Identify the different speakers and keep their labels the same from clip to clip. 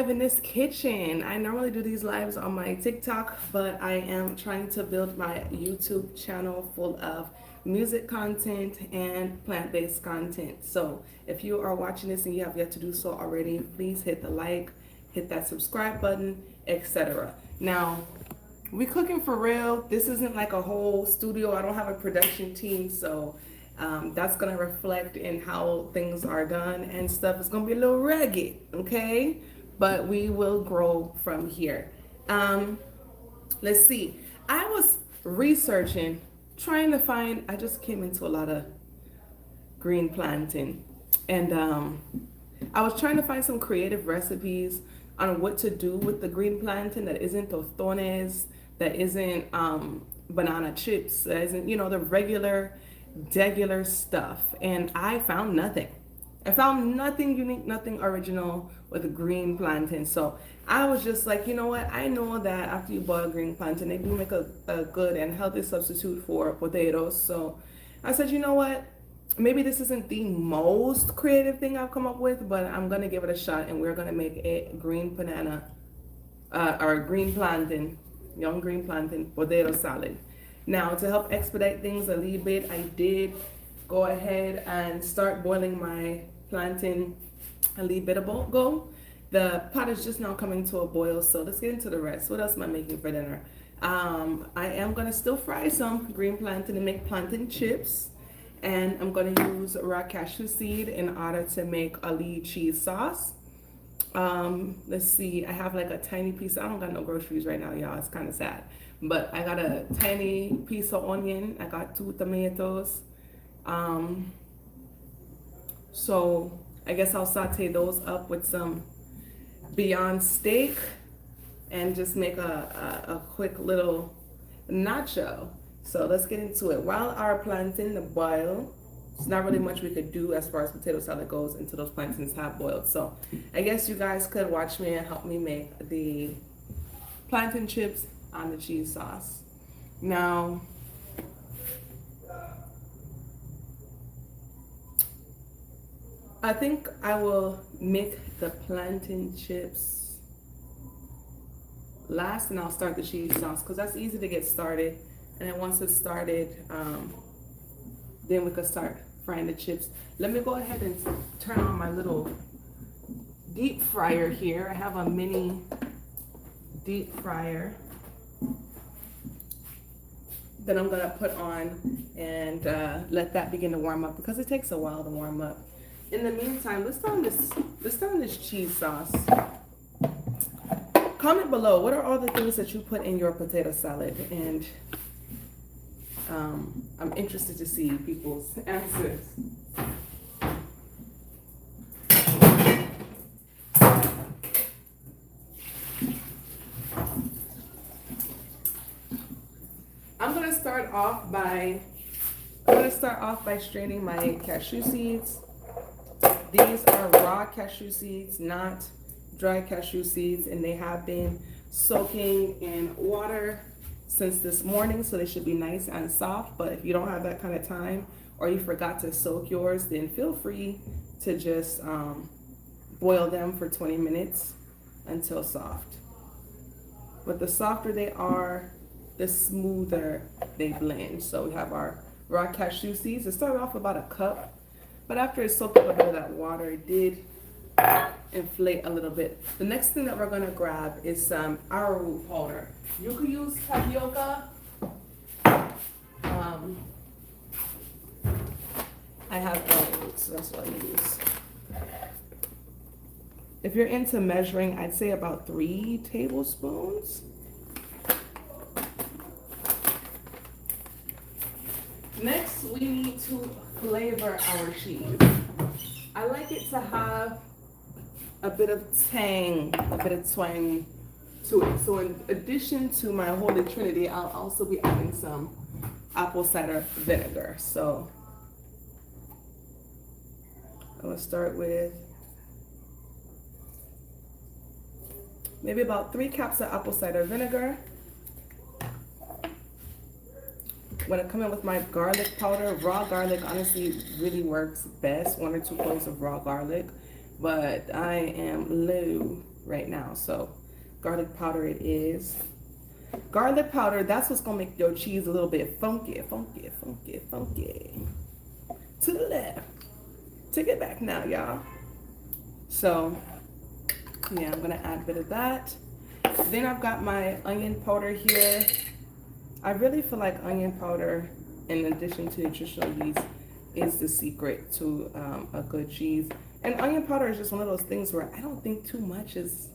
Speaker 1: live in this kitchen. I normally do these lives on my TikTok, but I am trying to build my YouTube channel full of music content and plant-based content. So if you are watching this and you have yet to do so already, please hit the like, hit that subscribe button, etc. Now, we cooking for real. This isn't like a whole studio. I don't have a production team, so that's gonna reflect in how things are done and stuff. It's gonna be a little ragged, okay? But we will grow from here. Um, let's see. I was researching, trying to find. I just came into a lot of green planting, and I was trying to find some creative recipes on what to do with the green plantain that isn't tostones, that isn't banana chips, that isn't, the regular stuff. And I found nothing. I found nothing unique, nothing original with a green plantain. So I was just like, you know what? I know that after you boil green plantain, they do make a good and healthy substitute for potatoes. So I said, you know what? Maybe this isn't the most creative thing I've come up with, but I'm gonna give it a shot, and we're gonna make a green banana or green plantain, young green plantain potato salad. Now, to help expedite things a little bit, I did go ahead and start boiling my plantain a little bit ago. The pot is just now coming to a boil, so let's get into the rest. What else am I making for dinner? I am gonna still fry some green plantain and make plantain chips. And I'm going to use raw cashew seed in order to make a lead cheese sauce. Let's see, I have like a tiny piece. I don't got no groceries right now, y'all. It's kind of sad. But I got a tiny piece of onion. I got 2 tomatoes. So I guess I'll saute those up with some Beyond Steak and just make a quick little nacho. So let's get into it. While our plantain the boil, there's not really much we could do as far as potato salad goes until those plantains have boiled. So I guess you guys could watch me and help me make the plantain chips on the cheese sauce. Now, I think I will make the plantain chips last, and I'll start the cheese sauce because that's easy to get started. And then once it's started, then we could start frying the chips. Let me go ahead and turn on my little deep fryer here. I have a mini deep fryer that I'm gonna put on and let that begin to warm up because it takes a while to warm up. In the meantime, let's start on this cheese sauce. Comment below, what are all the things that you put in your potato salad? And I'm interested to see people's answers. I'm gonna start off by straining my cashew seeds. These are raw cashew seeds, not dry cashew seeds, and they have been soaking in water since this morning, so they should be nice and soft. But if you don't have that kind of time, or you forgot to soak yours, then feel free to just boil them for 20 minutes until soft. But the softer they are, the smoother they blend. So we have our raw cashew seeds. It started off about a cup, but after it soaked up a bit of that water, it did inflate a little bit. The next thing that we're gonna grab is some arrowroot powder. You could use tapioca. I have arrowroot, so that's what I use. If you're into measuring, I'd say about 3 tablespoons. Next, we need to flavor our cheese. I like it to have a bit of tang, a bit of twang to it. So in addition to my Holy Trinity, I'll also be adding some apple cider vinegar. So I'm gonna start with maybe about 3 cups of apple cider vinegar. When I come in with my garlic powder, raw garlic honestly really works best, 1 or 2 cloves of raw garlic. But I am low right now. So garlic powder it is. Garlic powder, that's what's gonna make your cheese a little bit funky, funky, funky, funky. To the left. Take it back now, y'all. So yeah, I'm gonna add a bit of that. Then I've got my onion powder here. I really feel like onion powder, in addition to nutritional yeast, is the secret to a good cheese. And onion powder is just one of those things where I don't think too much is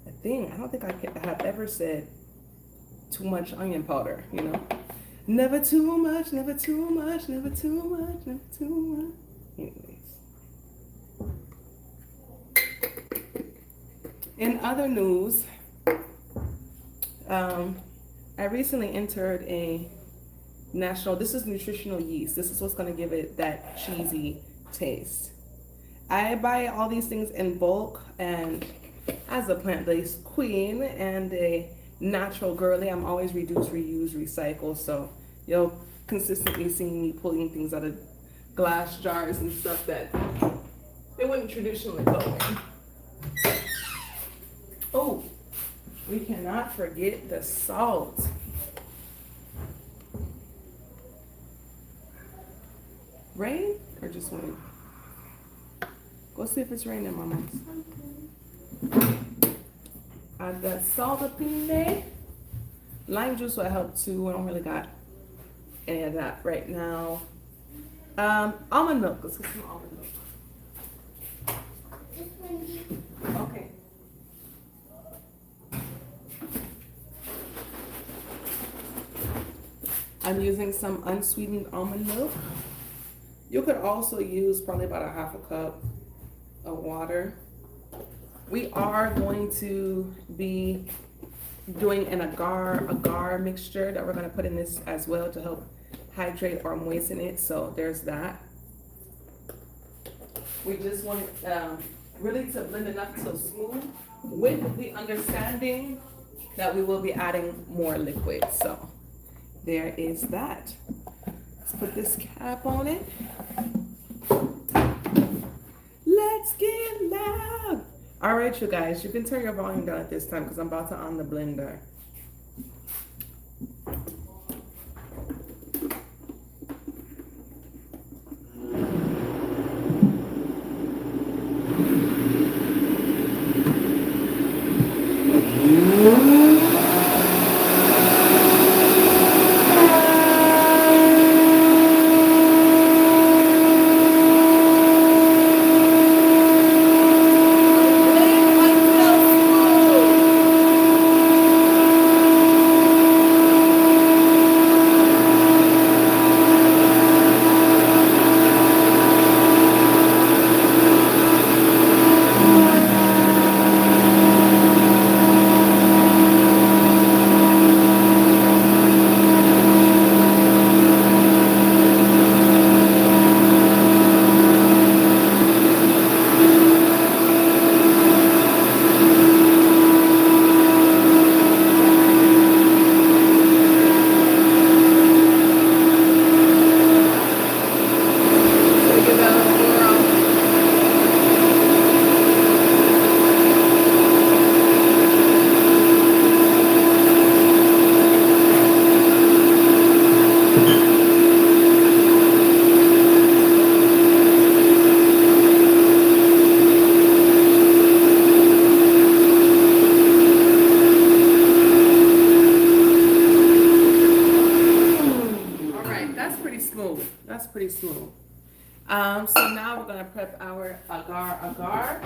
Speaker 1: a thing. I don't think I have ever said too much onion powder, you know? Never too much, never too much, never too much, never too much. Anyways. In other news, I recently entered a national, this is nutritional yeast. This is what's going to give it that cheesy taste. I buy all these things in bulk, and as a plant-based queen and a natural girly, I'm always reduce, reuse, recycle. So you'll consistently see me pulling things out of glass jars and stuff that they wouldn't traditionally go in. Oh, we cannot forget the salt. Rain or just wind? Go see if it's raining, mama. Add that salt up in there. Lime juice will help too. I don't really got any of that right now. Almond milk. Let's get some almond milk. Okay. I'm using some unsweetened almond milk. You could also use probably about a half a cup of water. We are going to be doing an agar mixture that we're going to put in this as well to help hydrate or moisten it. So there's that. We just want it really to blend enough to smooth, with the understanding that we will be adding more liquid. So there is that. Let's put this cap on it. Let's get loud. All right, you guys, you can turn your volume down at this time because I'm about to on the blender. That's pretty smooth. So now we're gonna prep our agar.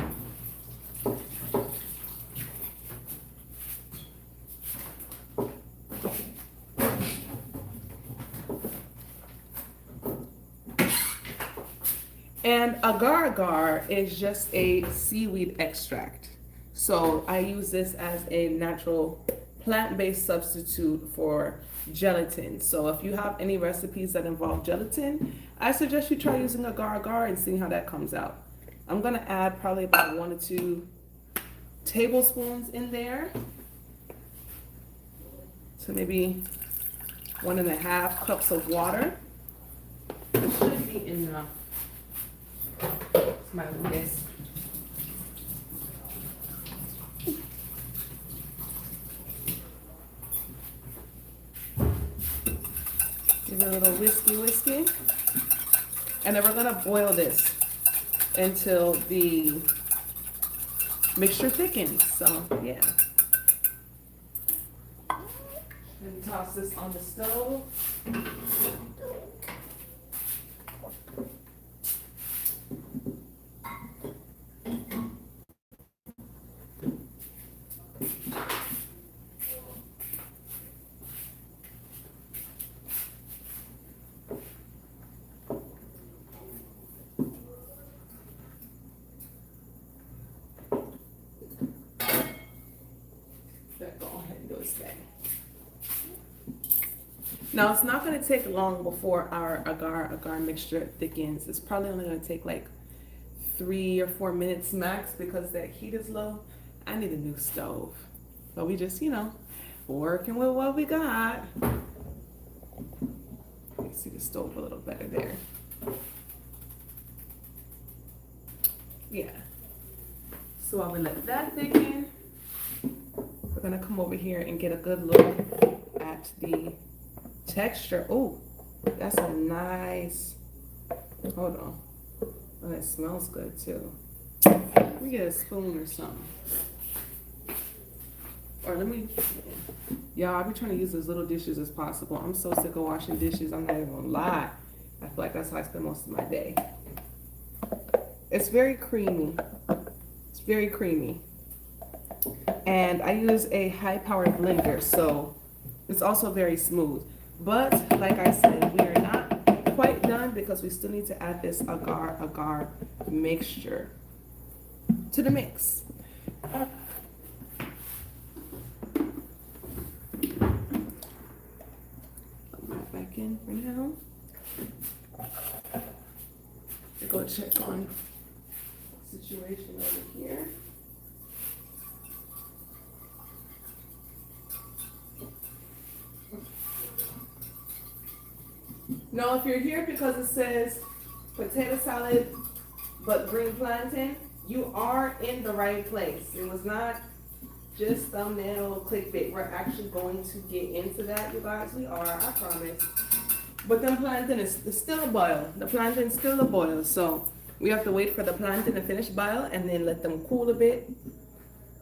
Speaker 1: And agar is just a seaweed extract. So I use this as a natural plant-based substitute for gelatin. So if you have any recipes that involve gelatin, I suggest you try using agar and seeing how that comes out. I'm gonna add probably about 1 or 2 tablespoons in there. So maybe 1.5 cups of water. It should be enough. It's my whisk. Give it a little whiskey. And then we're gonna boil this until the mixture thickens. So yeah. And toss this on the stove. Go ahead and do its thing. Now it's not going to take long before our agar mixture thickens. It's probably only going to take like 3 or 4 minutes max because that heat is low. I need a new stove, but we just, you know, working with what we got. You see the stove a little better there. Yeah. So while we let that thicken, we're gonna come over here and get a good look at the texture. Oh, that's a nice, hold on. Oh, it smells good too. Let me get a spoon or something. Or let me, y'all, I be trying to use as little dishes as possible. I'm so sick of washing dishes, I'm not even gonna lie. I feel like that's how I spend most of my day. It's very creamy. It's very creamy. And I use a high-powered blender, so it's also very smooth. But like I said, we are not quite done because we still need to add this agar mixture to the mix. Put that back in for now. Go check on the situation over here. Now, if you're here because it says potato salad but green plantain, you are in the right place. It was not just thumbnail clickbait. We're actually going to get into that, you guys. We are, I promise. But the plantain is still a boil. The plantain is still a boil. So we have to wait for the plantain to finish boil and then let them cool a bit,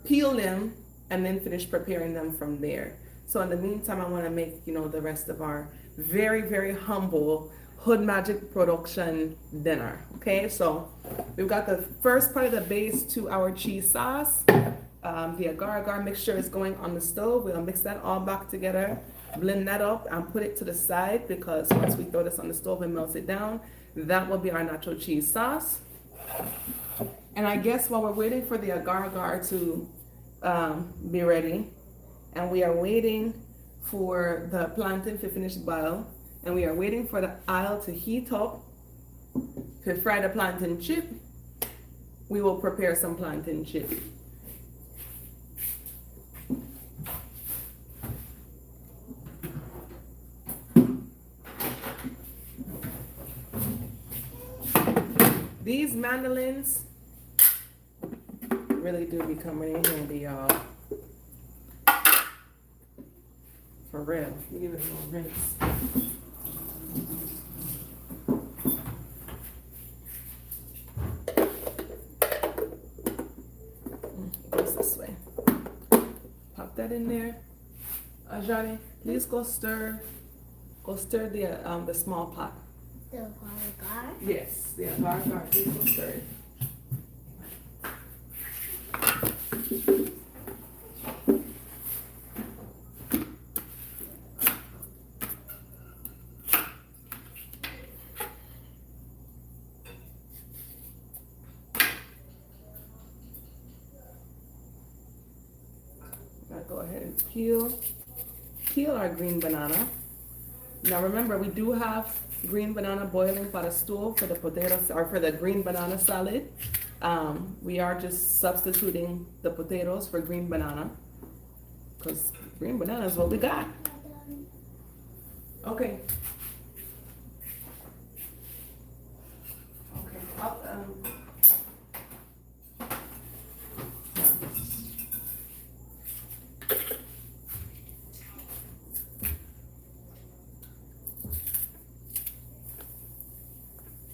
Speaker 1: peel them, and then finish preparing them from there. So in the meantime, I want to make, you know, the rest of our very, very humble Hood Magic production dinner. Okay, so we've got the first part of the base to our cheese sauce. The agar mixture is going on the stove. We'll mix that all back together, blend that up, and put it to the side because once we throw this on the stove and melt it down, that will be our nacho cheese sauce. And I guess while we're waiting for the agar to be ready, and we are waiting for the plantain to finish boil, and we are waiting for the oil to heat up to fry the plantain chip, we will prepare some plantain chip. These mandolins really do become really handy, y'all. For real. Give it a little rinse. Goes this way. Pop that in there. Johnny, please go stir the small pot.
Speaker 2: The agar?
Speaker 1: Yes, the agar. Please go stir it. Go ahead and peel our green banana. Now remember, we do have green banana boiling for the stove for the potatoes or for the green banana salad. We are just substituting the potatoes for green banana because green banana is what we got. Okay.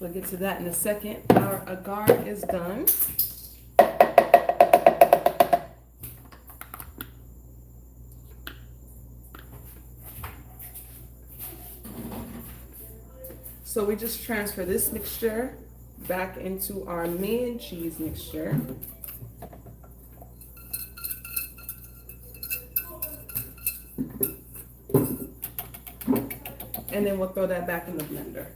Speaker 1: We'll get to that in a second. Our agar is done. So we just transfer this mixture back into our main cheese mixture. And then we'll throw that back in the blender.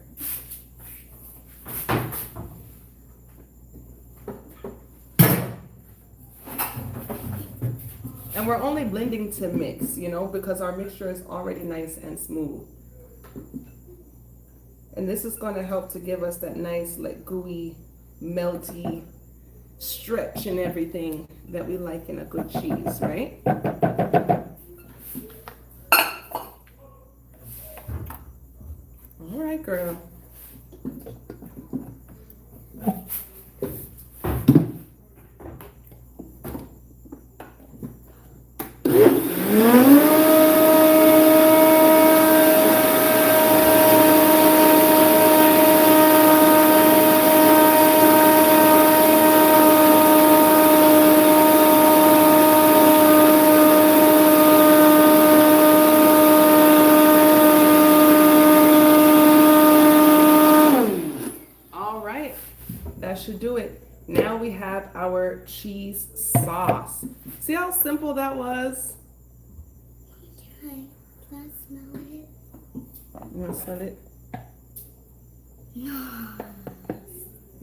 Speaker 1: And we're only blending to mix, you know, because our mixture is already nice and smooth. And this is going to help to give us that nice, like, gooey, melty stretch and everything that we like in a good cheese, right? All right, girl. That should do it. Now we have our cheese sauce. See how simple that was?
Speaker 2: Can I smell it?
Speaker 1: You want to smell it?
Speaker 2: No.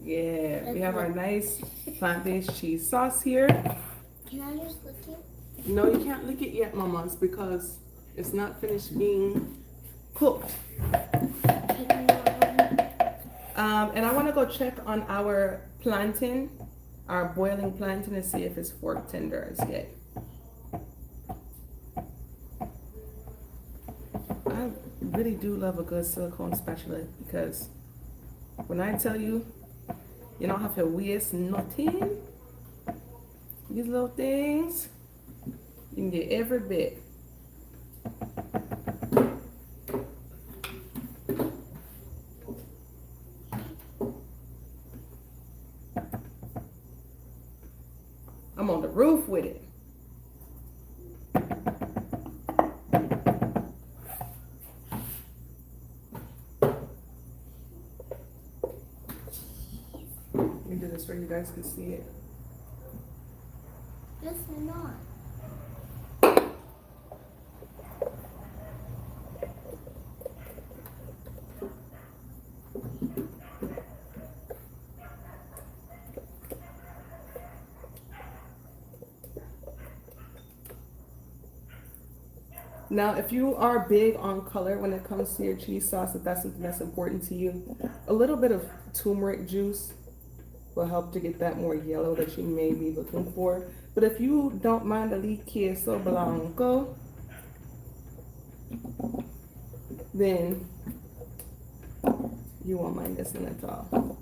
Speaker 1: Yeah, we have our nice plant-based cheese sauce here.
Speaker 2: Can I just lick it?
Speaker 1: No, you can't lick it yet, mamas, because it's not finished being cooked. And I want to go check on our plantain, our boiling plantain, and see if it's fork tender as yet. I really do love a good silicone spatula because when I tell you, you don't have to waste nothing. These little things, you can get every bit. I'm on the roof with it. Let me do this so you guys can see it.
Speaker 2: Yes or not?
Speaker 1: Now, if you are big on color when it comes to your cheese sauce, if that's something that's important to you, a little bit of turmeric juice will help to get that more yellow that you may be looking for. But if you don't mind a little queso blanco, then you won't mind this one at all.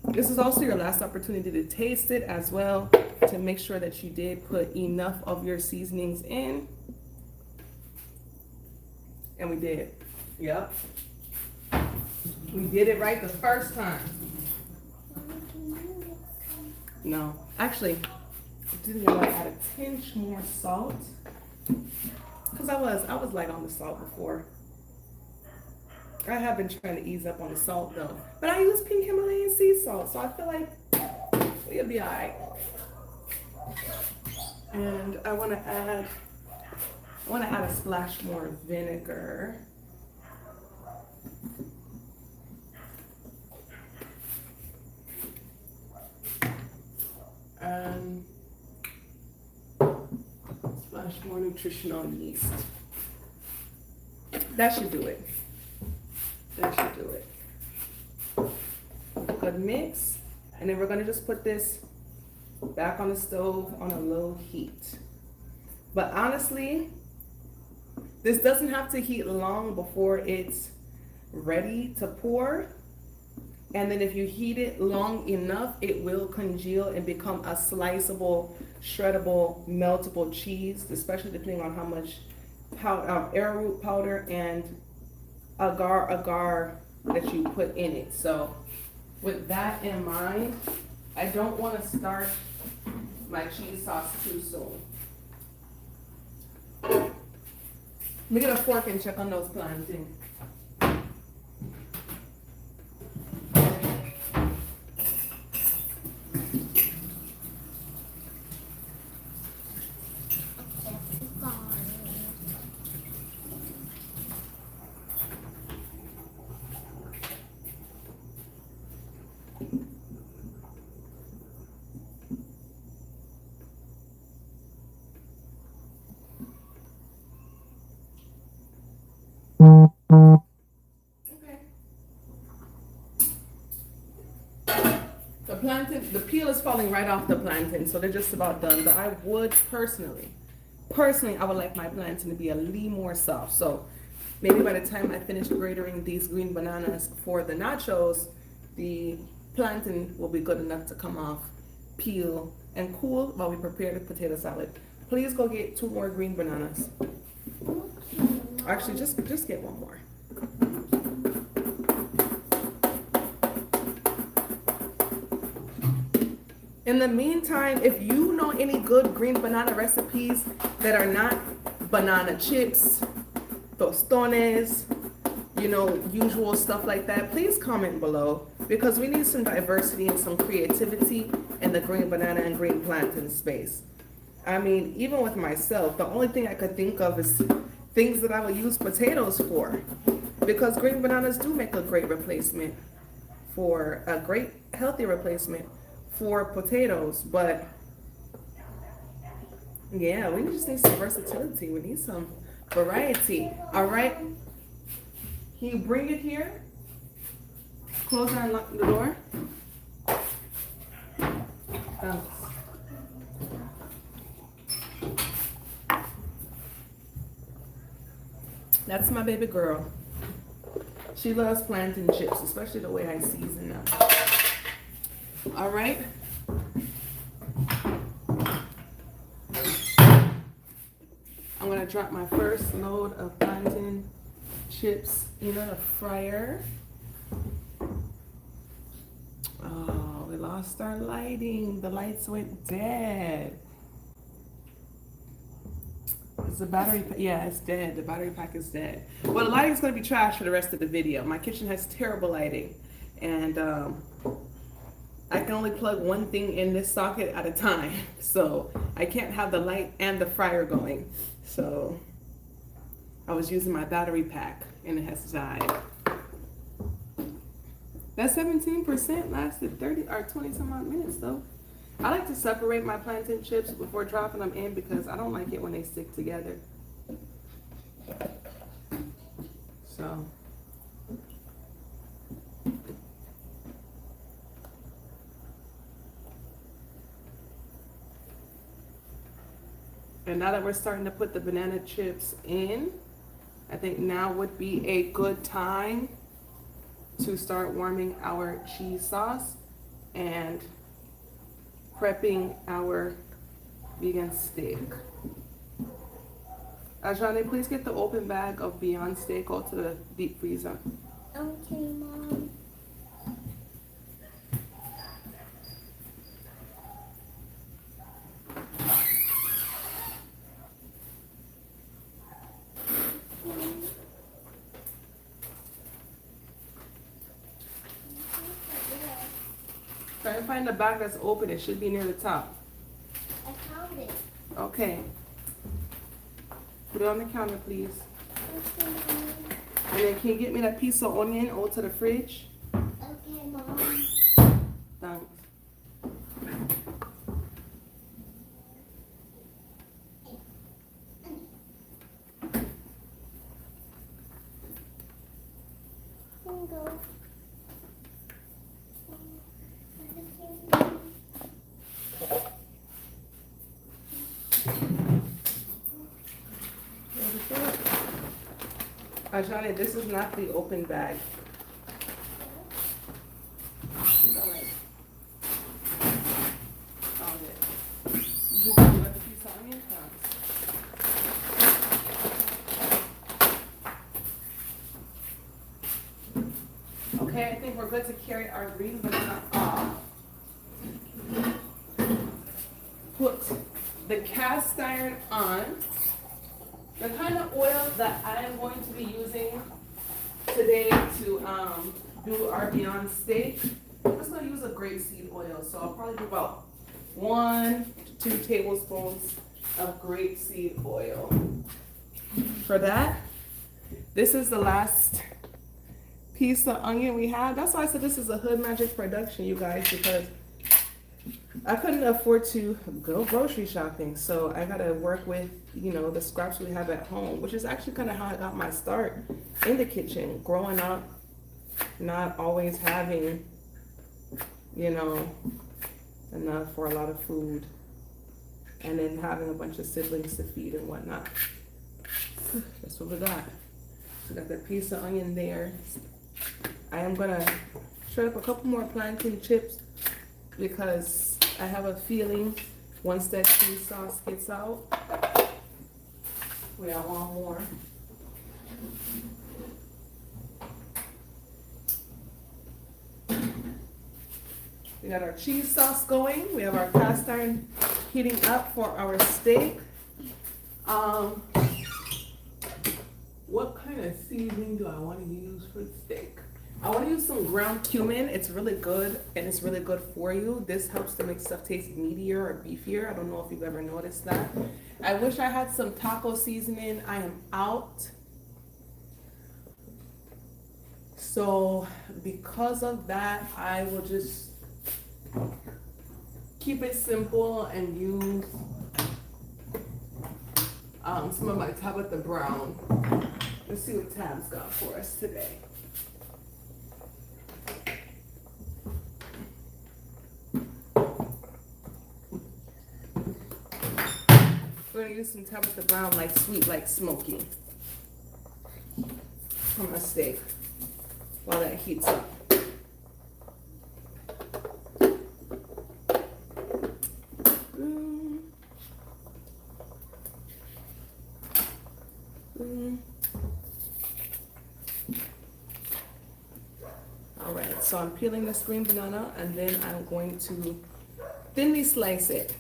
Speaker 1: This is also your last opportunity to taste it as well, to make sure that you did put enough of your seasonings in. And we did. Yep. We did it right the first time. No, actually, I didn't want to add a tinge more salt. Because I was light on the salt before. I have been trying to ease up on the salt though. But I use pink Himalayan sea salt, so I feel like we'll be alright. And I want to add a splash more vinegar. And splash more nutritional yeast. That should do it. That should do it. Good mix. And then we're going to just put this back on the stove on a low heat. But honestly, this doesn't have to heat long before it's ready to pour. And then if you heat it long enough, it will congeal and become a sliceable, shreddable, meltable cheese, especially depending on how much arrowroot powder and agar that you put in it. So with that in mind, I don't want to start my cheese sauce too soon. Let me get a fork and check on those plantains. Okay. The plantain, the peel is falling right off the plantain, so they're just about done. But I would personally, I would like my plantain to be a little more soft. So maybe by the time I finish grating these green bananas for the nachos, the plantain will be good enough to come off, peel, and cool while we prepare the potato salad. Please go get 2 more green bananas. Actually, just get 1 more. In the meantime, if you know any good green banana recipes that are not banana chips, tostones, usual stuff like that, please comment below, because we need some diversity and some creativity in the green banana and green plantain space. I mean, even with myself, the only thing I could think of is things that I would use potatoes for, because green bananas do make a great replacement for a great healthy replacement for potatoes. But yeah, we just need some versatility. We need some variety. All right, can you bring it here? Close and lock the door. That's my baby girl. She loves plantain chips, especially the way I season them. All right. I'm gonna drop my first load of plantain chips in the fryer. Oh, we lost our lighting. The lights went dead. Is the battery? Yeah, it's dead. The battery pack is dead. Well, the lighting is going to be trash for the rest of the video. My kitchen has terrible lighting, and I can only plug one thing in this socket at a time, so I can't have the light and the fryer going. So I was using my battery pack, and it has died. That 17% lasted 30 or 20 some odd minutes though. I like to separate my plantain chips before dropping them in because I don't like it when they stick together. So. And now that we're starting to put the banana chips in, I think now would be a good time to start warming our cheese sauce and prepping our vegan steak. Ajane, please get the open bag of Beyond Steak out to the deep freezer.
Speaker 2: Okay, Mom.
Speaker 1: Try and find the bag that's open. It should be near the top.
Speaker 2: I found it.
Speaker 1: Okay. Put it on the counter, please.
Speaker 2: Okay, Mom.
Speaker 1: And then can you get me that piece of onion out to the fridge?
Speaker 2: Okay, Mom.
Speaker 1: Thanks.
Speaker 2: Go.
Speaker 1: Ajane, this is not the open bag. It's all right. Found it. Did you got the piece of onion? Okay, I think we're good to carry our green banana off. Put the cast iron on. The kind of oil that I am going to be using today to do our Beyond steak, I'm just going to use a grapeseed oil. So I'll probably do about 1 to 2 tablespoons of grapeseed oil. For that, this is the last piece of onion we have. That's why I said this is a Hood Magic production, you guys, because I couldn't afford to go grocery shopping. So I got to work with, you know, the scraps we have at home, which is actually kind of how I got my start in the kitchen. Growing up, not always having, you know, enough for a lot of food. And then having a bunch of siblings to feed and whatnot. That's what we got. We got that piece of onion there. I am gonna shred up a couple more plantain chips because I have a feeling once that cheese sauce gets out, we want more. We got our cheese sauce going. We have our cast iron heating up for our steak. What kind of seasoning do I want to use for the steak? I want to use some ground cumin. It's really good and it's really good for you. This helps to make stuff taste meatier or beefier. I don't know if you've ever noticed that. I wish I had some taco seasoning. I am out. So because of that, I will just keep it simple and use some of my Tabitha Brown. Let's see what Tab's got for us today. We're gonna use some Tabitha Brown, like sweet, like smoky, on my steak while that heats up. All right, so I'm peeling this green banana and then I'm going to thinly slice it.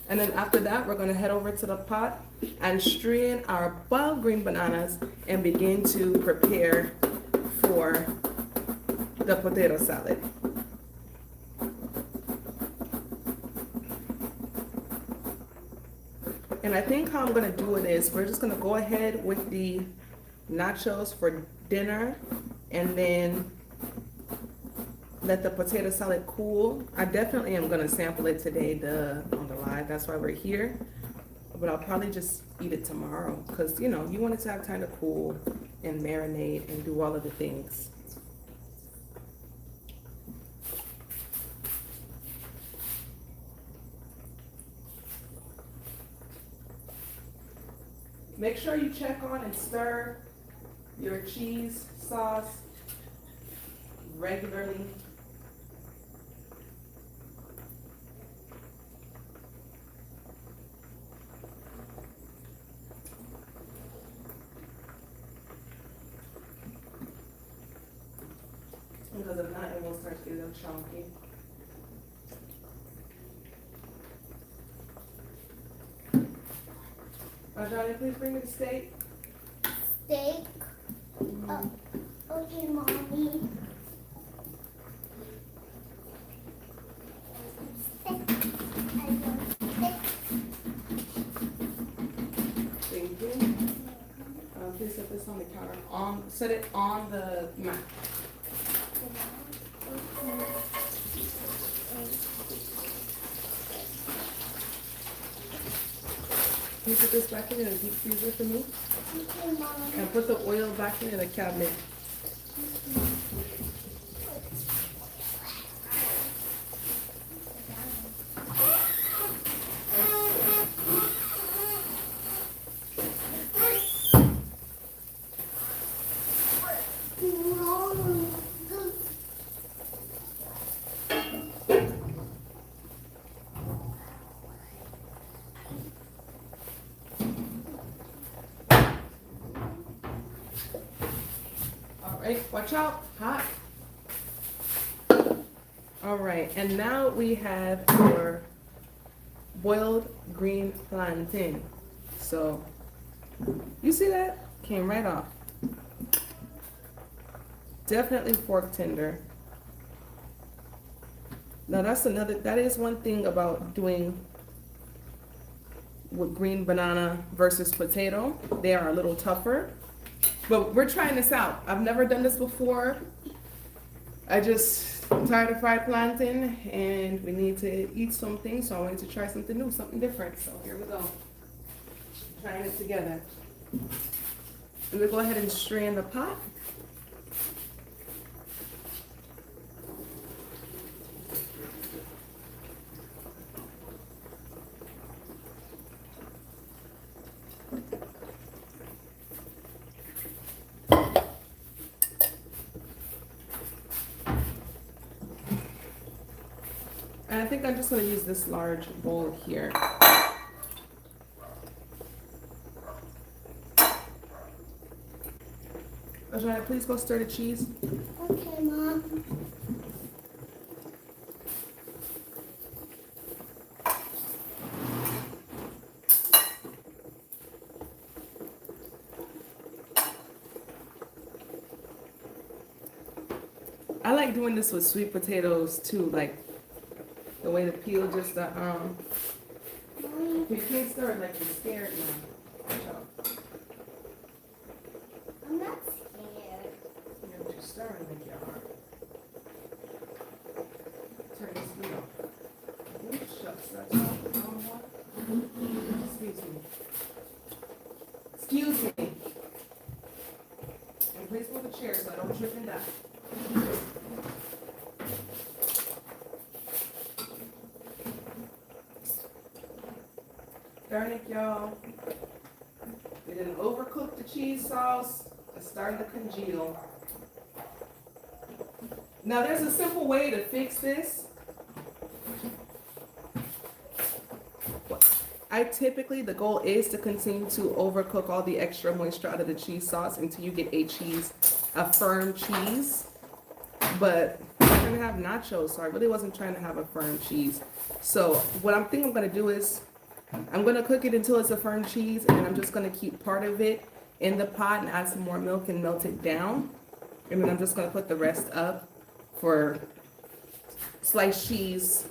Speaker 1: And then after that, we're gonna head over to the pot and strain our boiled green bananas and begin to prepare for the potato salad. And I think how I'm gonna do it is we're just gonna go ahead with the nachos for dinner and then let the potato salad cool. I definitely am gonna sample it today on the live. That's why we're here. But I'll probably just eat it tomorrow because, you know, you want it to have time to cool and marinate and do all of the things. Make sure you check on and stir your cheese sauce regularly. Because if not, it will start to get a little chunky. Johnny, please bring me the steak.
Speaker 2: Steak. Okay, Mommy.
Speaker 1: Thank you. Please set this on the counter. Set it on the mat. Can you put this back in the deep freezer for me?
Speaker 2: Okay, Mom.
Speaker 1: And put the oil back in the cabinet. All right, watch out. hot. All right, and now we have our boiled green plantain. So you see that? Came right off. Definitely fork tender. Now that is one thing about doing with green banana versus potato. They are a little tougher. But we're trying this out. I've never done this before. I'm tired of fried plantain and we need to eat something, so I wanted to try something new, something different. So here we go. Trying it together. I'm gonna go ahead and strain the pot. And I think I'm just gonna use this large bowl here. Ajana, please go stir the cheese.
Speaker 2: Okay, Mom.
Speaker 1: I like doing this with sweet potatoes too, like the way the peel just
Speaker 2: Mommy,
Speaker 1: you can't stir it like you're scared now. Watch out.
Speaker 2: I'm not scared.
Speaker 1: Yeah, but you're stirring like you are. Turn this wheel off. Oops, shucks, that's all. Excuse me. Excuse me. And please move the chair so I don't trip and die. Darn it, y'all. We didn't overcook the cheese sauce. It's starting to congeal. Now there's a simple way to fix this. The goal is to continue to overcook all the extra moisture out of the cheese sauce until you get a firm cheese. But I'm gonna have nachos, so I really wasn't trying to have a firm cheese. So what I'm thinking I'm gonna do is I'm gonna cook it until it's a firm cheese, and then I'm just gonna keep part of it in the pot and add some more milk and melt it down. And then I'm just gonna put the rest up for sliced cheese,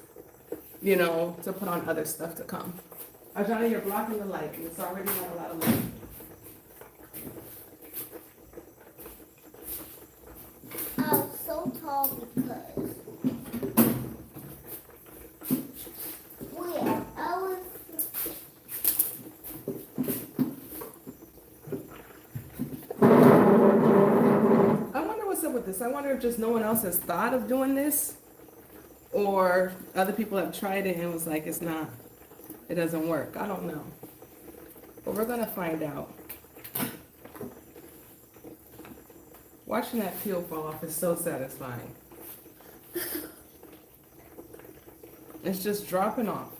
Speaker 1: to put on other stuff to come. Ajana, you're blocking the light. It's already not a lot of light.
Speaker 2: I was so tall because I was.
Speaker 1: I wonder what's up with this. I wonder if just no one else has thought of doing this, or other people have tried it and was like, it doesn't work. I don't know. But we're gonna find out. Watching that peel fall off is so satisfying. It's just dropping off.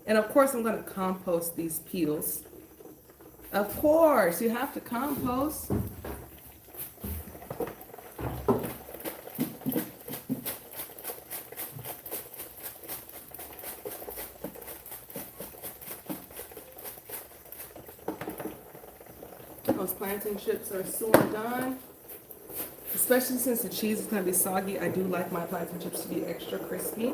Speaker 1: And of course, I'm gonna compost these peels. Of course, you have to compost. Those plantain chips are soon done. Especially since the cheese is gonna be soggy, I do like my plantain chips to be extra crispy.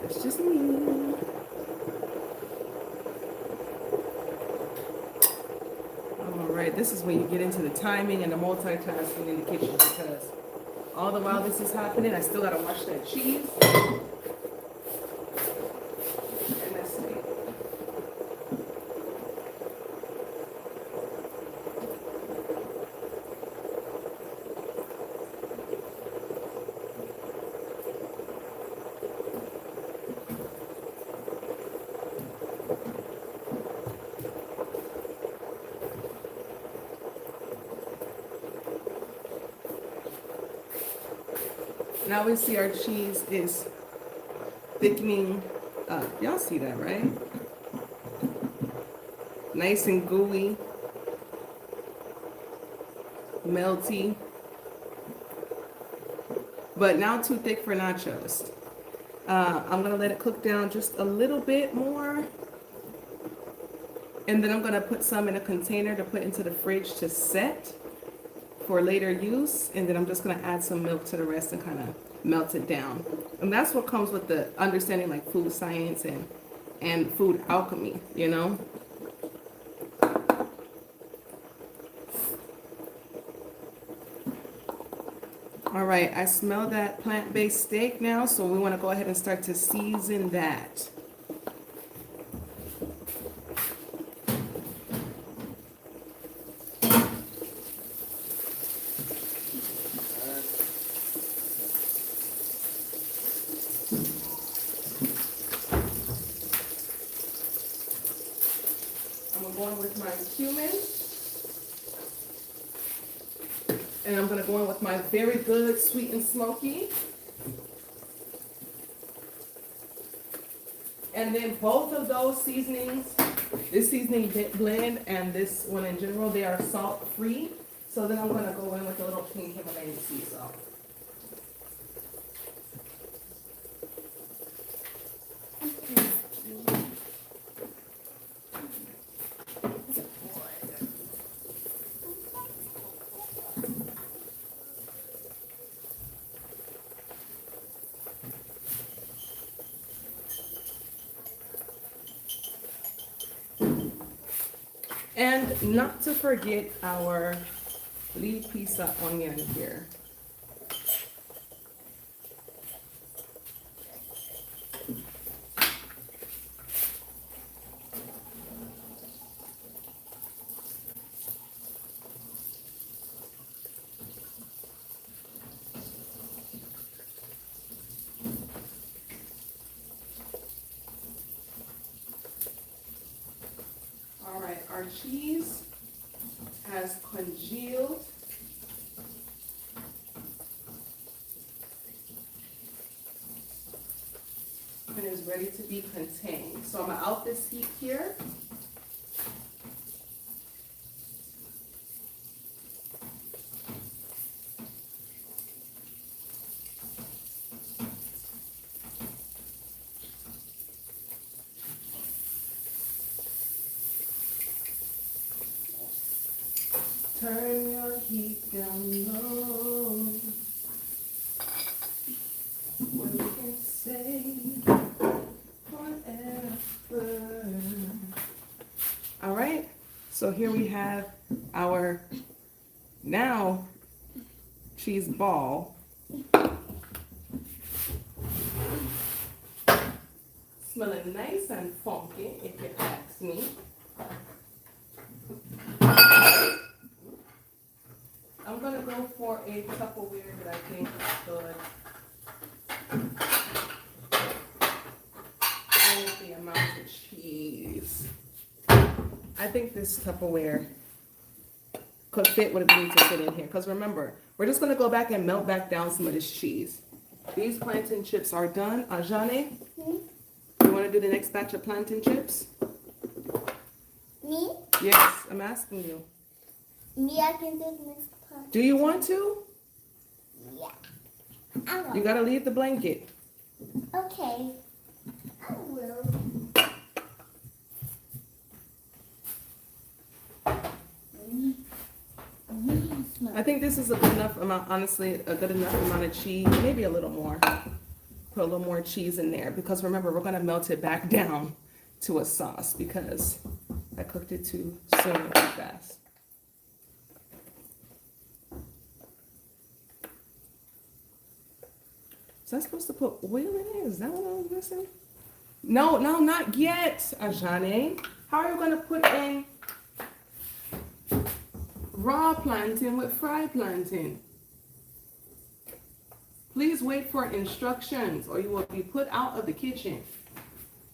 Speaker 1: It's just me. All right, this is when you get into the timing and the multitasking in the kitchen, because all the while this is happening, I still gotta wash that cheese. And let's see. Now we see our cheese is thickening up. Y'all see that, right? Nice and gooey, melty, but not too thick for nachos. I'm gonna let it cook down just a little bit more, and then I'm gonna put some in a container to put into the fridge to set for later use, and then I'm just gonna add some milk to the rest and kind of melt it down. And that's what comes with the understanding like food science and food alchemy, you know? All right, I smell that plant-based steak now, so we want to go ahead and start to season that. I'm going with my cumin, and I'm going to go in with my very good sweet and smoky. And then both of those seasonings, this seasoning blend and this one in general, they are salt free. So then I'm going to go in with a little pink Himalayan sea salt. And not to forget our leaf pizza onion here. All right, our cheese has congealed. And is ready to be contained. So I'm gonna out this heat here. Turn your heat down low. We can say forever. All right, so here we have our now cheese ball. Smelling nice and funky, if you ask me. I'm gonna go for a Tupperware that I think is good. And the amount of cheese. I think this Tupperware could fit what it needs to fit in here. Because remember, we're just gonna go back and melt back down some of this cheese. These plantain chips are done. Ajane, you wanna do the next batch of plantain chips?
Speaker 2: Me?
Speaker 1: Yes, I'm asking you.
Speaker 2: Me, I can do the next part.
Speaker 1: Do you want to?
Speaker 2: Yeah. I will.
Speaker 1: You gotta leave the blanket.
Speaker 2: Okay. I will.
Speaker 1: I think this is a good enough amount, honestly, a good enough amount of cheese, maybe a little more. Put a little more cheese in there because remember, we're gonna melt it back down to a sauce because I cooked it too soon and too fast. Was I supposed to put oil in it? Is that what I was missing? No, not yet, Ajane. How are you gonna put in raw plantain with fried plantain? Please wait for instructions or you will be put out of the kitchen.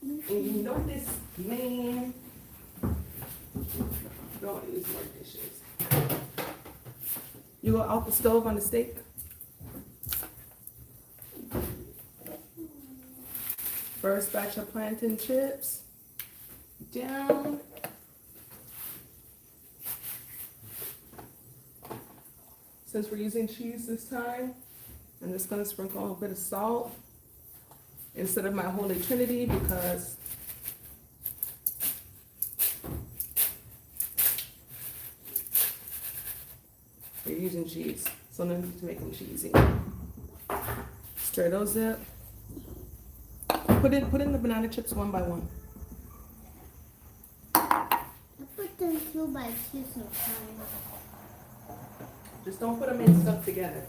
Speaker 1: And you know this, man. Don't use more dishes. You go out the stove on the steak? first batch of plantain chips down. Since we're using cheese this time, I'm just gonna sprinkle a bit of salt instead of my Holy Trinity because we're using cheese. So no need to make them cheesy. Stir those up. Put in the banana chips one by one.
Speaker 2: I put them 2 by 2 sometimes.
Speaker 1: Just don't put them in stuff together.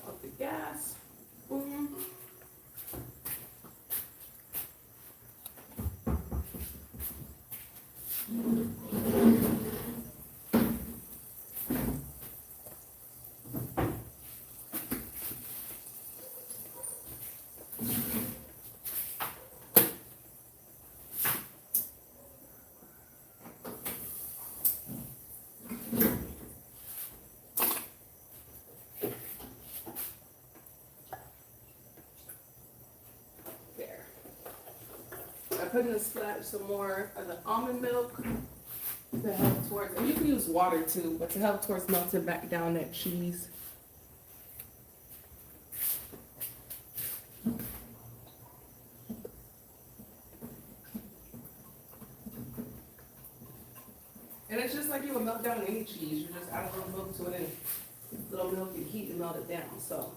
Speaker 1: Off the gas. Boom. I put in a splash some more of the almond milk to help towards, and you can use water too, but to help towards melting back down that cheese. And it's just like you would melt down any cheese. You just add a little milk to it and little milk and heat and melt it down. So,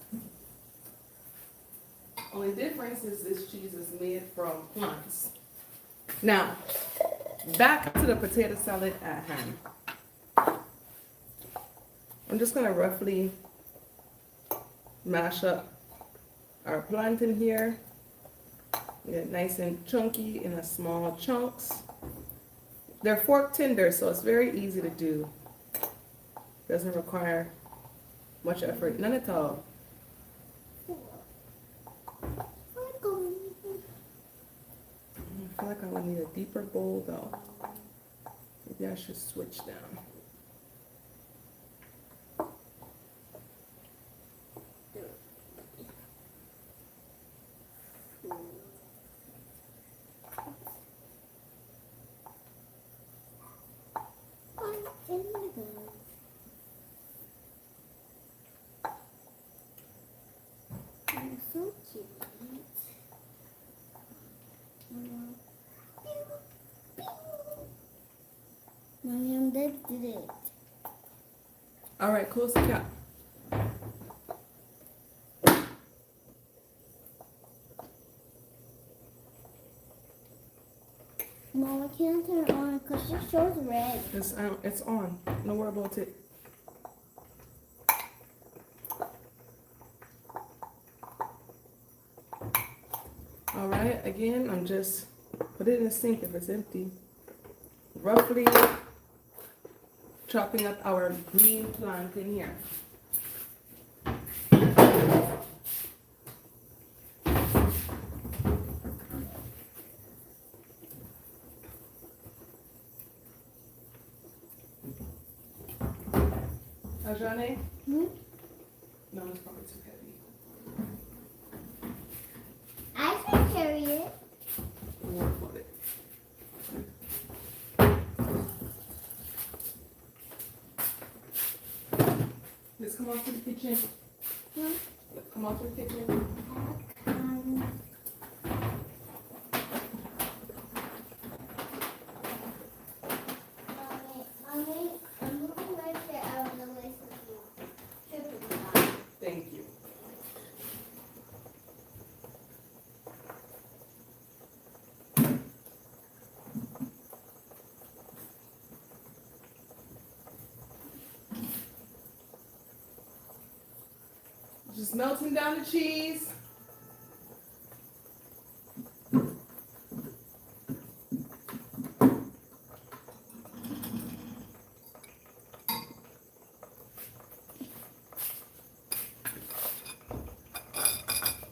Speaker 1: only difference is this cheese is made from plants. Now, back to the potato salad at hand. I'm just gonna roughly mash up our plantain here. Get it nice and chunky in a small chunks. They're fork tender, so it's very easy to do. Doesn't require much effort, none at all. I feel like I would need a deeper bowl though. Maybe I should switch down.
Speaker 2: I'm so cute. Mom, did it.
Speaker 1: All right, close the cap.
Speaker 2: Mom, I can't turn it on because it shows red.
Speaker 1: It's on. Don't worry about it. All right, again, I'm just put it in the sink if it's empty. Roughly chopping up our green plantain here. Ajane?
Speaker 2: Hmm?
Speaker 1: No, it's probably too heavy.
Speaker 2: I can carry it.
Speaker 1: I won't put it. Let's come out to the kitchen.
Speaker 2: Hmm?
Speaker 1: Come out to the kitchen.
Speaker 2: I'm looking right there out of the way so you trip it.
Speaker 1: Thank you. Just melting down the cheese.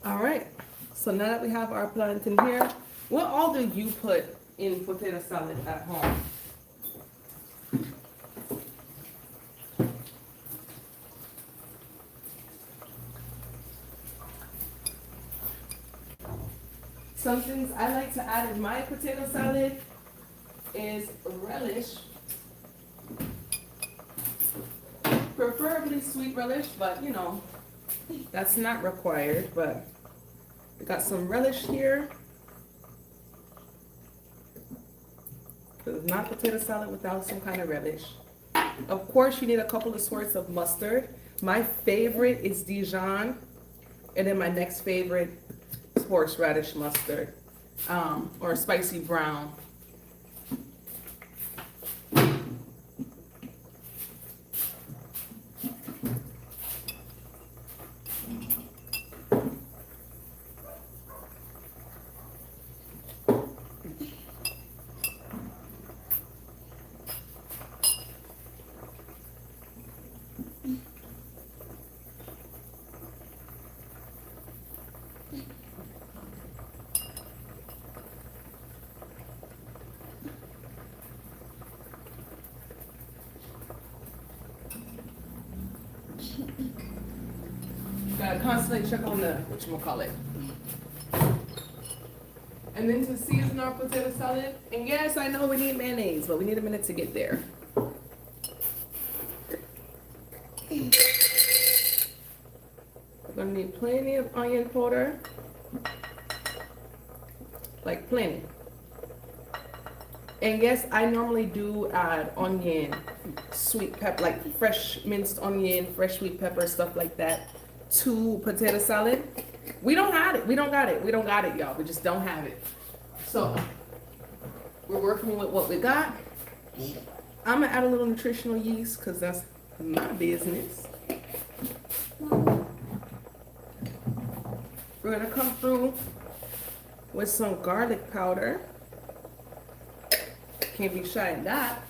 Speaker 1: All right. So now that we have our plantain here, what all do you put in potato salad at home? Some things I like to add in my potato salad is relish, preferably sweet relish, but you know, that's not required. But we got some relish here. Because it's not potato salad without some kind of relish. Of course, you need a couple of sorts of mustard. My favorite is Dijon, and then my next favorite is horseradish mustard, or spicy brown. Gotta constantly check on the whatchamacallit. And then to season our potato salad, and yes, I know we need mayonnaise, but we need a minute to get there. We're gonna need plenty of onion powder, like plenty. And yes, I normally do add onion, sweet pepper, like fresh minced onion, fresh sweet pepper, stuff like that to potato salad. We don't have it. We don't got it. We don't got it, y'all. We just don't have it. So we're working with what we got. I'm gonna add a little nutritional yeast because that's my business. We're gonna come through with some garlic powder. Can't be shy at that.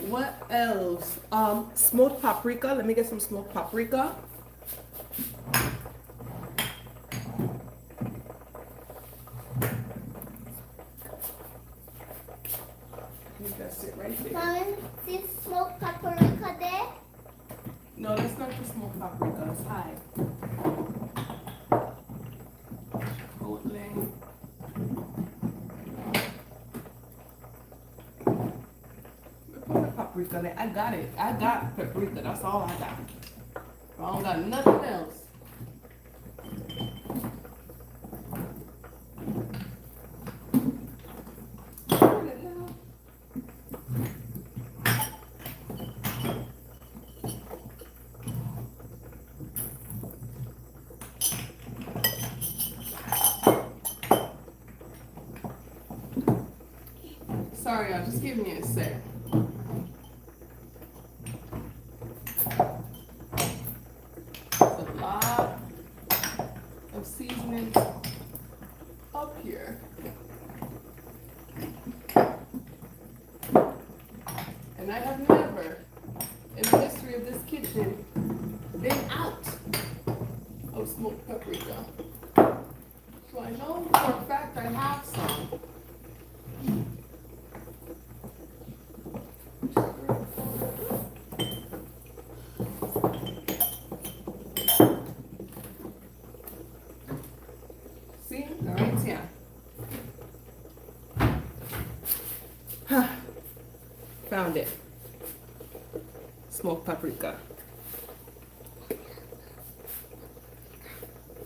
Speaker 1: What else? Smoked paprika. Let me get some smoked paprika. That's it right there.
Speaker 2: Mom, this smoked paprika there?
Speaker 1: No, that's not the smoked paprika. It's high. Chipotle. Put the paprika there. I got it. I got paprika. That's all I got. I don't got nothing else. Sorry, y'all. Just give me a sec. A lot of seasonings up here. And I have never, in the history of this kitchen, been out of smoked paprika. So I know for a fact I have some. See, right here. Found it. Smoked paprika.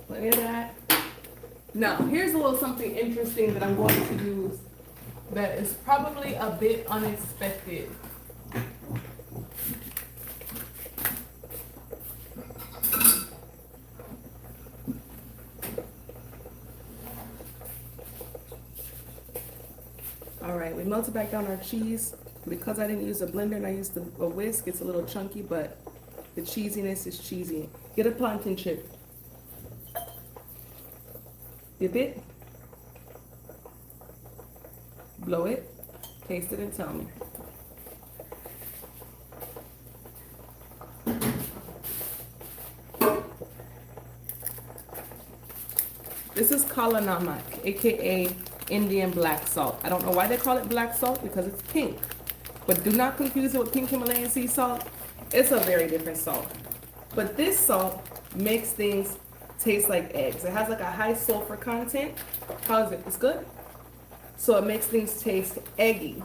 Speaker 1: Plenty of that. Now, here's a little something interesting that I'm going to use that is probably a bit unexpected. All right, we melted back down our cheese. Because I didn't use a blender and I used a whisk, it's a little chunky, but the cheesiness is cheesy. Get a plantain chip. Dip it. Blow it. Taste it and tell me. This is kala namak, aka Indian black salt. I don't know why they call it black salt because it's pink. But do not confuse it with pink Himalayan sea salt. It's a very different salt. But this salt makes things taste like eggs. It has like a high sulfur content. How is it? It's good. So it makes things taste eggy.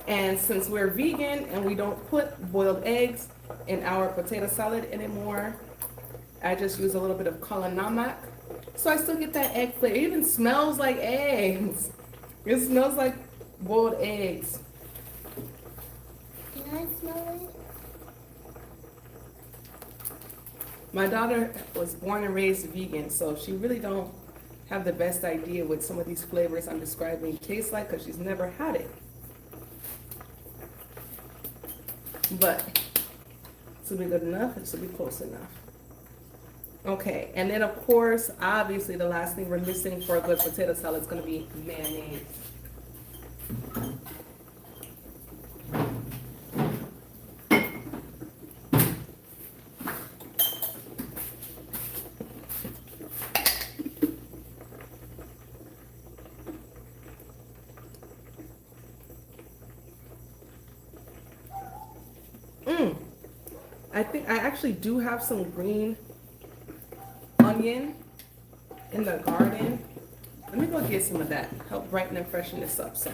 Speaker 1: And since we're vegan and we don't put boiled eggs in our potato salad anymore, I just use a little bit of kala namak. So I still get that egg flavor. It even smells like eggs. It smells like boiled eggs.
Speaker 2: Can I smell it?
Speaker 1: My daughter was born and raised vegan, so she really don't have the best idea what some of these flavors I'm describing taste like because she's never had it. But this will be good enough. This will be close enough. Okay, and then of course, obviously the last thing we're missing for a good potato salad is going to be mayonnaise. I think I actually do have some green onion in the garden. Let me go get some of that. Help brighten and freshen this up some.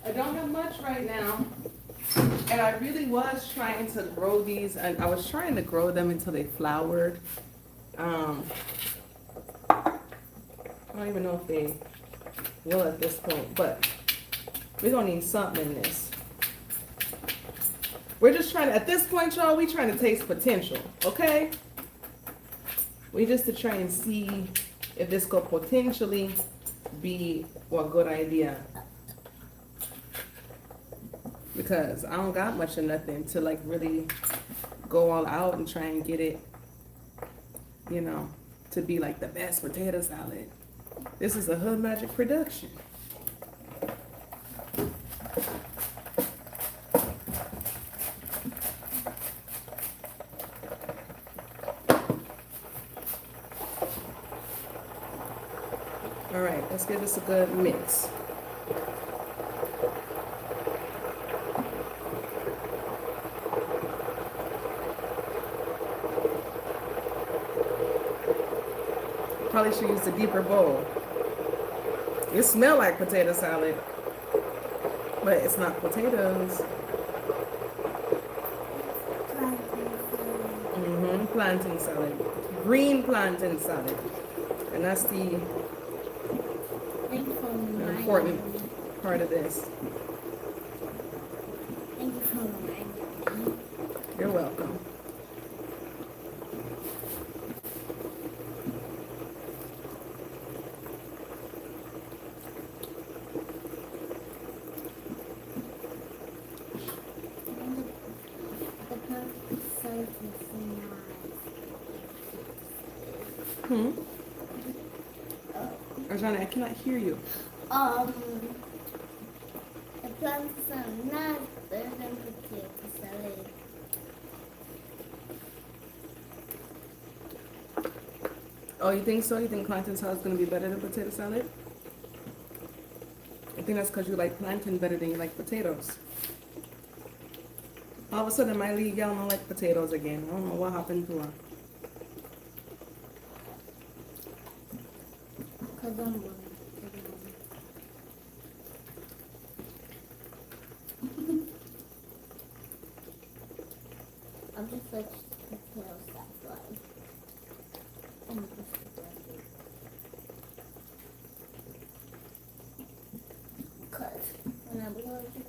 Speaker 1: I don't have much right now. And I really was trying to grow these, and I was trying to grow them until they flowered. I don't even know if they will at this point, but we're gonna need something in this. We're just trying to, at this point, y'all, we trying to taste potential, okay? We just to try and see if this could potentially be a good idea. Because I don't got much of nothing to like really go all out and try and get it, you know, to be like the best potato salad. This is a Hood Magic production. All right, let's give this a good mix. Probably should use a deeper bowl. It smells like potato salad, but it's not potatoes. Plantain salad. Green plantain salad. And that's the important part of this.
Speaker 2: Thank you for reminding me.
Speaker 1: You're welcome.
Speaker 2: The pumpkin salad is so nice.
Speaker 1: Arjana, I cannot hear you.
Speaker 2: The plants are not better than potato salad.
Speaker 1: Oh, you think so? You think plantain salad is going to be better than potato salad? I think that's because you like plantain better than you like potatoes. All of a sudden, my league, y'all don't like potatoes again. I don't know what happened to her.
Speaker 2: Because I'm one. I'm just like potato salad. And just because when I'm allergic.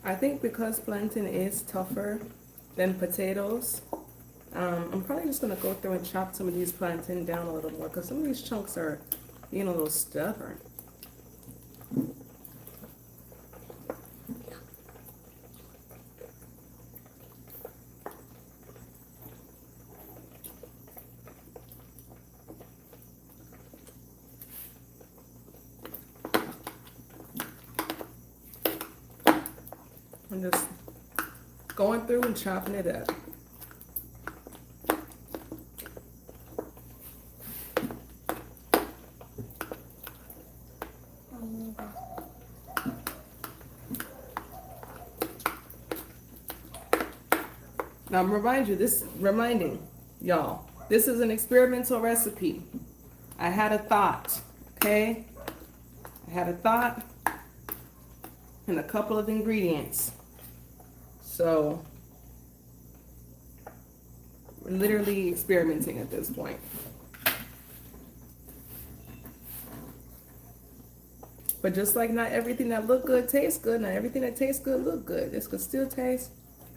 Speaker 1: I think because plantain is tougher than potatoes, I'm probably just going to go through and chop some of these plantain down a little more because some of these chunks are being a little stubborn. I'm just going through and chopping it up. Now I'm reminding y'all, this is an experimental recipe. I had a thought, okay? I had a thought and a couple of ingredients. So we're literally experimenting at this point. But just like not everything that look good tastes good, not everything that tastes good look good. This could still taste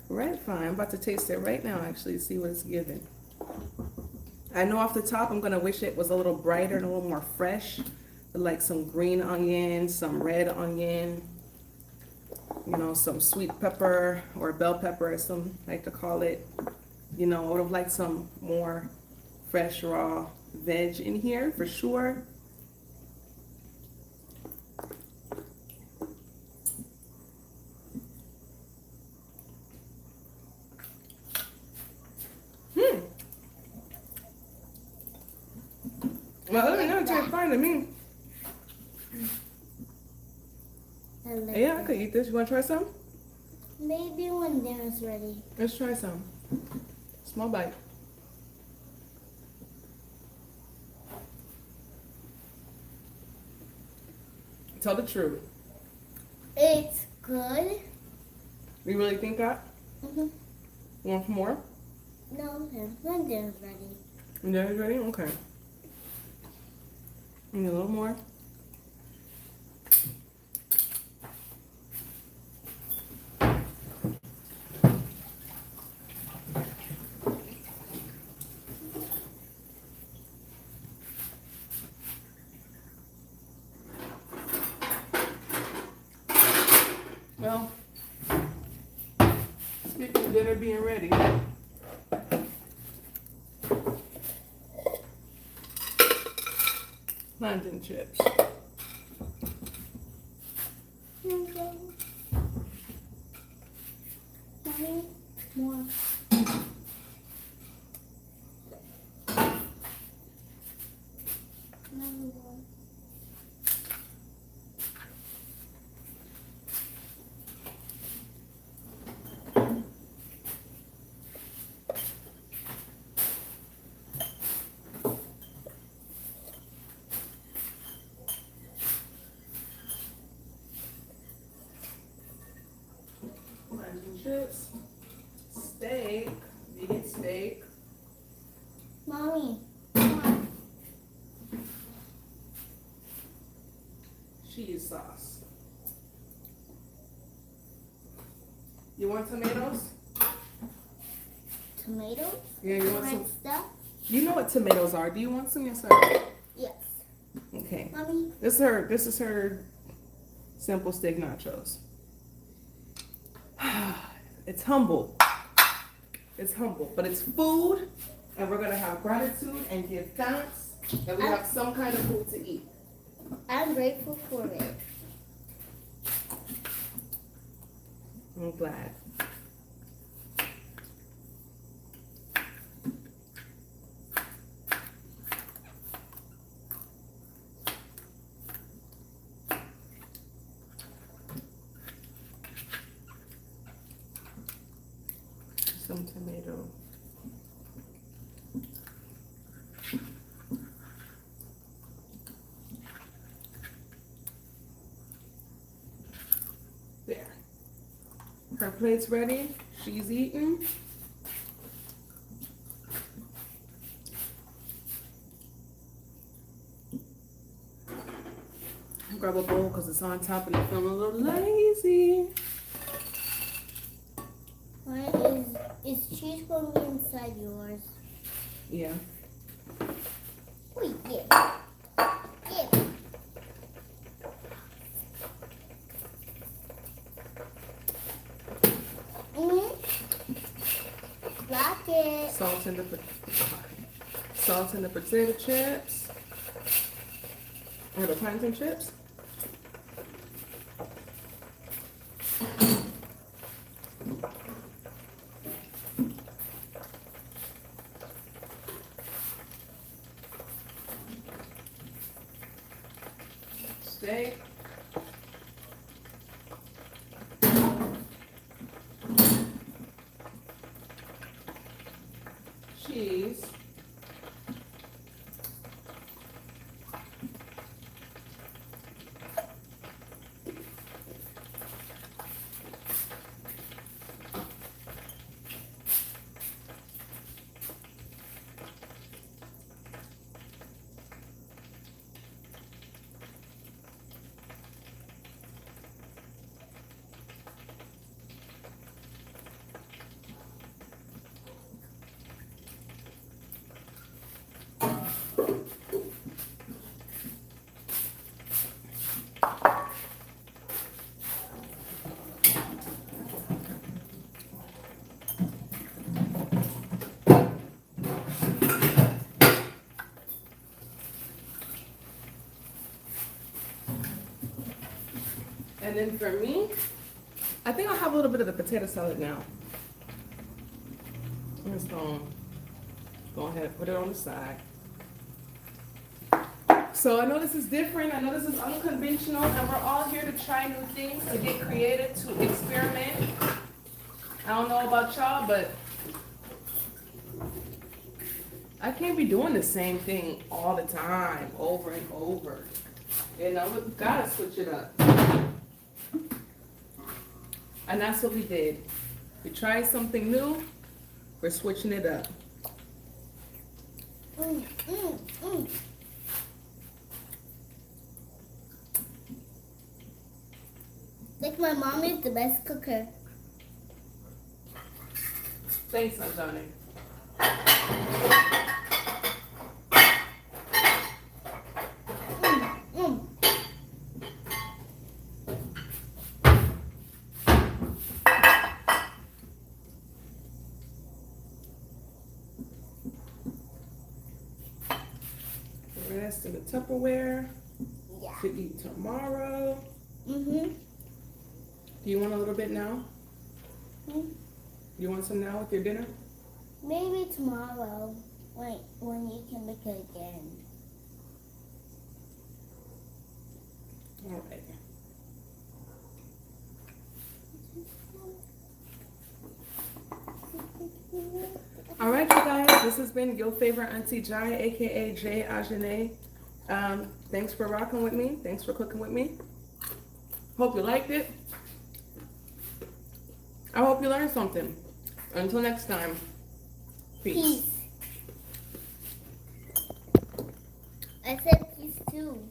Speaker 1: right fine. I'm about to taste it right now actually, see what it's giving. I know off the top I'm gonna wish it was a little brighter and a little more fresh. Like some green onion, some red onion, you know, some sweet pepper or bell pepper as some like to call it. You know, I would have liked some more fresh raw veg in here for sure. Well, other than that, it tastes fine to me. Yeah, I could eat this. You want to try some?
Speaker 2: Maybe when dinner's ready.
Speaker 1: Let's try some. Small bite. Tell the truth.
Speaker 2: It's good.
Speaker 1: You really think that?
Speaker 2: Mm-hmm.
Speaker 1: Want some more?
Speaker 2: No, when dinner's ready.
Speaker 1: Dinner's ready? Okay. Need a little more. Well, speaking of dinner being ready, plantain chips.
Speaker 2: Okay. Mommy, more. Another one.
Speaker 1: Plantain chips. Steak. Vegan steak.
Speaker 2: Mommy, come on.
Speaker 1: Cheese sauce. You want tomatoes?
Speaker 2: Tomatoes?
Speaker 1: Yeah, you want
Speaker 2: Red
Speaker 1: some?
Speaker 2: stuff?
Speaker 1: You know what tomatoes are. Do you want some? Yes, sir.
Speaker 2: Yes.
Speaker 1: Okay.
Speaker 2: Mommy,
Speaker 1: This is her simple steak nachos. It's humble. It's humble, but it's food, and we're gonna have gratitude and give thanks that we have some kind of food to eat.
Speaker 2: I'm grateful for it.
Speaker 1: I'm glad. Some tomato. There. Her plate's ready. She's eating. Grab a bowl because it's on top and I'm feeling a little lazy.
Speaker 2: Why is cheese going to be inside yours?
Speaker 1: Yeah.
Speaker 2: Wait, yeah. Yeah. Block it.
Speaker 1: Salt in the potato chips. Or the plantain chips. cheese. And then for me, I think I'll have a little bit of the potato salad now. I'm just gonna go ahead and put it on the side. So I know this is different, I know this is unconventional, and we're all here to try new things, to get creative, to experiment. I don't know about y'all, but I can't be doing the same thing all the time, over and over. You know, we gotta switch it up. And that's what we did. We tried something new, we're switching it up.
Speaker 2: Like my mom is the best cooker.
Speaker 1: Thanks, Anjani. The rest in the Tupperware
Speaker 2: Yeah.
Speaker 1: to eat tomorrow.
Speaker 2: Mhm.
Speaker 1: Do you want a little bit now?
Speaker 2: Mm.
Speaker 1: You want some now with your dinner?
Speaker 2: Maybe tomorrow, when you can make it again.
Speaker 1: All right. All right, you guys. This has been your favorite Auntie Jai, aka Jay Ajane. Thanks for rocking with me. Thanks for cooking with me. Hope you liked it. I hope you learned something. Until next time. Peace.
Speaker 2: Peace. I said peace too.